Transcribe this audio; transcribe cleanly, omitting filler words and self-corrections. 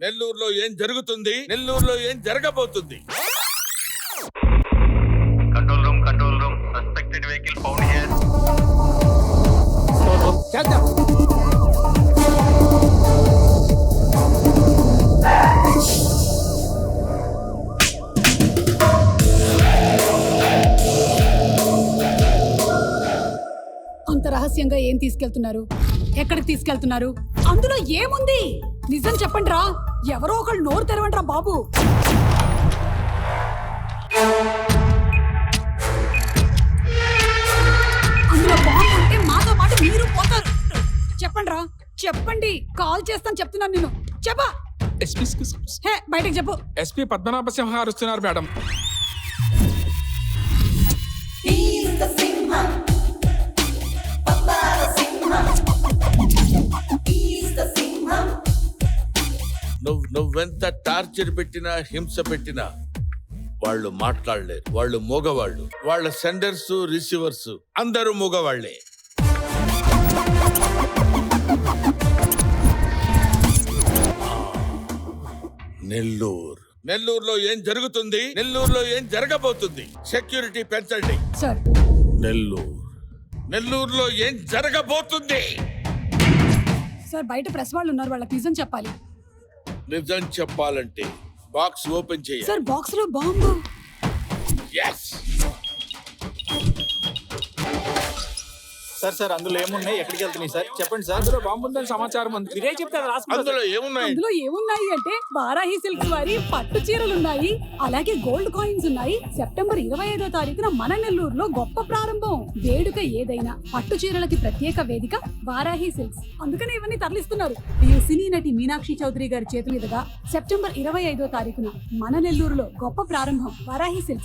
నెల్లూరులో ఏం జరుగుతుంది, నెల్లూరులో ఏం జరగబోతుంది? Control room suspected vehicle found here. అంత రహస్యంగా ఏం తీసుకెళ్తున్నారు? ఎక్కడికి తీసుకెళ్తున్నారు? అందులో ఏముంది? నిజం చెప్పండి రా. ఎవరో ఒకళ్ళు నోరు తెరవండి రా బాబు. అందులో బాంబు ఉంటే మాతో పాటు మీరు పోతారు. చెప్పండి రా, చెప్పండి. కాల్ చేస్తాను చెప్తున్నాను నేను. చెప్పా. హే, బయటకు చెప్పు. ఎస్పీ పద్మనాభ సింహ అరుస్తున్నారు మేడం. నువ్వెంత టార్చర్ పెట్టినా, హింస పెట్టినా వాళ్ళు మాట్లాడలేరు. వాళ్ళు మూగవాళ్ళు. వాళ్ళ సెండర్స్, రిసీవర్స్ అందరూ మూగవాళ్లే. నెల్లూరులో ఏం జరుగుతుంది, నెల్లూరులో ఏం జరగబోతుంది? సెక్యూరిటీ పెంచండి సార్. నెల్లూరులో ఏం జరగబోతుంది? సార్, బయట ప్రెస్ వాళ్ళు ఉన్నారు, వాళ్ళకి నిజం చెప్పాలి. నిజం చెప్పాలంటే బాక్స్ ఓపెన్ చేయాలి. సార్, బాక్స్ లో బాంబు. yes సార్ అందులో ఏమున్నాయి, ఎక్కడికి వెళ్తున్నాయి సార్? చెప్పండి సార్. అందులో బాంబు ఉందని సమాచారం ఉంది. మీరే చెప్తారు. అందులో ఏమున్నాయి? అందులో ఏమున్నాయి అంటే వారాహి సిల్క్స్ వారి పట్టు చీరలు ఉన్నాయి, అలాగే గోల్డ్ కాయిన్స్ ఉన్నాయి. సెప్టెంబర్ 25వ తారీఖున మన నెల్లూరులో గొప్ప ప్రారంభం. వేడుక ఏదైనా పట్టు చీరలకి ప్రత్యేక వేదిక వారాహి సిల్క్స్. అందుకనే ఇవన్నీ తరలిస్తున్నారు. ఈ సినీ నటి మీనాక్షి చౌదరి గారి చేతుల మీదుగా సెప్టెంబర్ 25వ తారీఖున మన నెల్లూరులో గొప్ప ప్రారంభం. వారాహి సిల్క్స్.